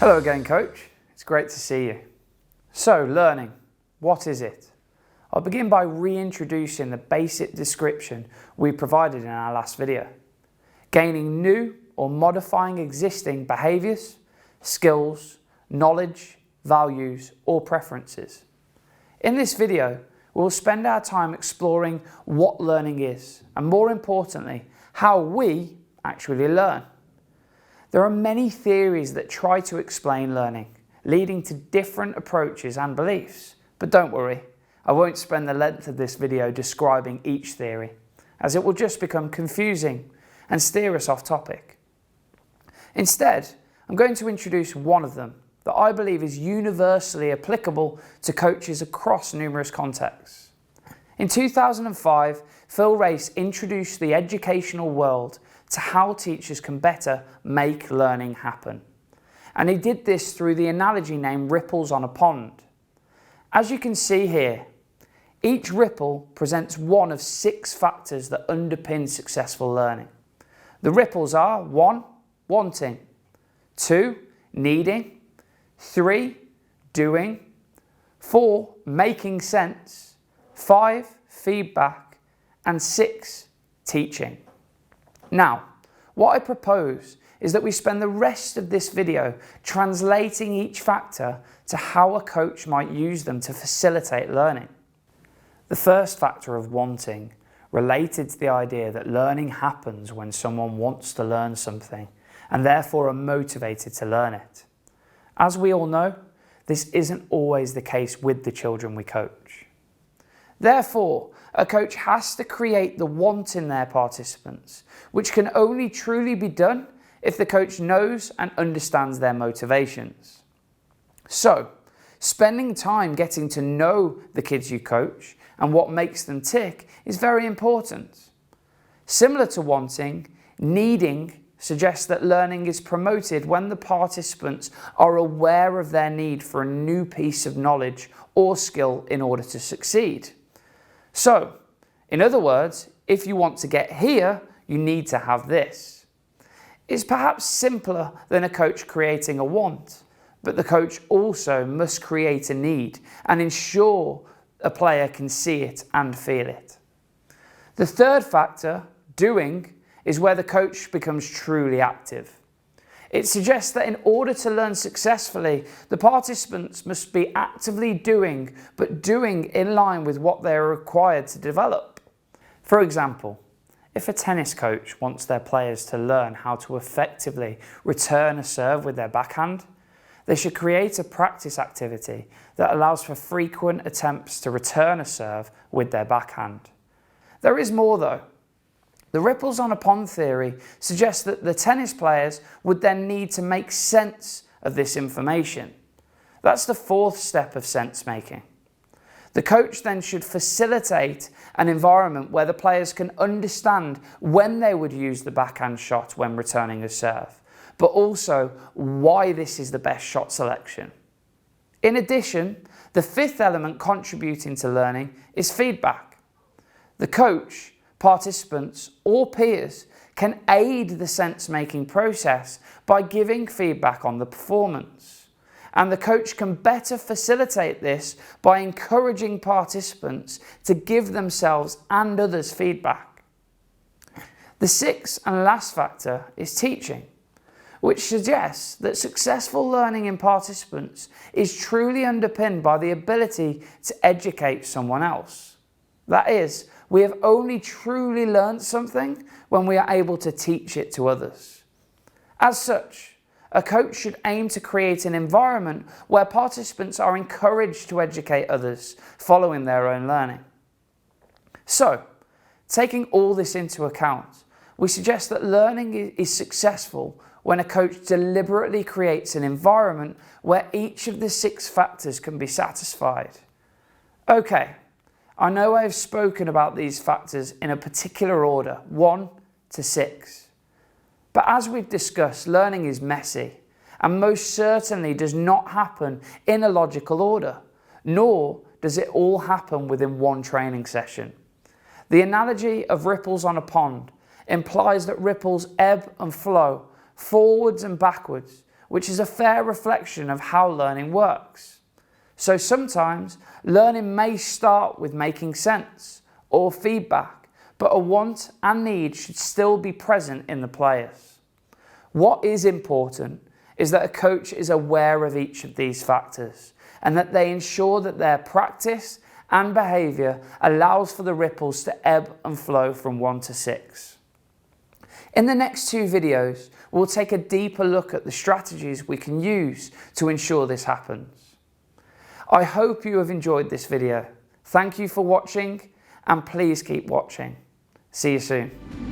Hello again, Coach. It's great to see you. So, learning, what is it? I'll begin by reintroducing the basic description we provided in our last video. Gaining new or modifying existing behaviours, skills, knowledge, values or preferences. In this video, we'll spend our time exploring what learning is and, more importantly, how we actually learn. There are many theories that try to explain learning, leading to different approaches and beliefs. But don't worry, I won't spend the length of this video describing each theory, as it will just become confusing and steer us off topic. Instead, I'm going to introduce one of them that I believe is universally applicable to coaches across numerous contexts. In 2005, Phil Race introduced the educational world to how teachers can better make learning happen. And he did this through the analogy named ripples on a pond. As you can see here, each ripple presents one of 6 factors that underpin successful learning. The ripples are 1. Wanting, 2. Needing, 3. Doing, 4. Making sense, 5. Feedback, and 6. Teaching. Now, what I propose is that we spend the rest of this video translating each factor to how a coach might use them to facilitate learning. The first factor of wanting related to the idea that learning happens when someone wants to learn something and therefore are motivated to learn it. As we all know, this isn't always the case with the children we coach. Therefore, a coach has to create the want in their participants, which can only truly be done if the coach knows and understands their motivations. So, spending time getting to know the kids you coach and what makes them tick is very important. Similar to wanting, needing suggests that learning is promoted when the participants are aware of their need for a new piece of knowledge or skill in order to succeed. So, in other words, if you want to get here, you need to have this. It's perhaps simpler than a coach creating a want, but the coach also must create a need and ensure a player can see it and feel it. The third factor, doing, is where the coach becomes truly active. It suggests that in order to learn successfully, the participants must be actively doing, but doing in line with what they are required to develop. For example, if a tennis coach wants their players to learn how to effectively return a serve with their backhand, they should create a practice activity that allows for frequent attempts to return a serve with their backhand. There is more though. The ripples on a pond theory suggests that the tennis players would then need to make sense of this information. That's the 4th step of sense making. The coach then should facilitate an environment where the players can understand when they would use the backhand shot when returning a serve, but also why this is the best shot selection. In addition, the 5th element contributing to learning is feedback. The coach, participants or peers can aid the sense-making process by giving feedback on the performance. And the coach can better facilitate this by encouraging participants to give themselves and others feedback. The 6th and last factor is teaching, which suggests that successful learning in participants is truly underpinned by the ability to educate someone else. That is, we have only truly learned something when we are able to teach it to others. As such, a coach should aim to create an environment where participants are encouraged to educate others following their own learning. So, taking all this into account, we suggest that learning is successful when a coach deliberately creates an environment where each of the 6 factors can be satisfied. Okay. I know I've spoken about these factors in a particular order, 1 to 6. But as we've discussed, learning is messy and most certainly does not happen in a logical order, nor does it all happen within one training session. The analogy of ripples on a pond implies that ripples ebb and flow forwards and backwards which is a fair reflection of how learning works. So sometimes learning may start with making sense or feedback, but a want and need should still be present in the players. What is important is that a coach is aware of each of these factors and that they ensure that their practice and behaviour allows for the ripples to ebb and flow from 1 to 6. In the next 2 videos, we'll take a deeper look at the strategies we can use to ensure this happens. I hope you have enjoyed this video. Thank you for watching, and please keep watching. See you soon.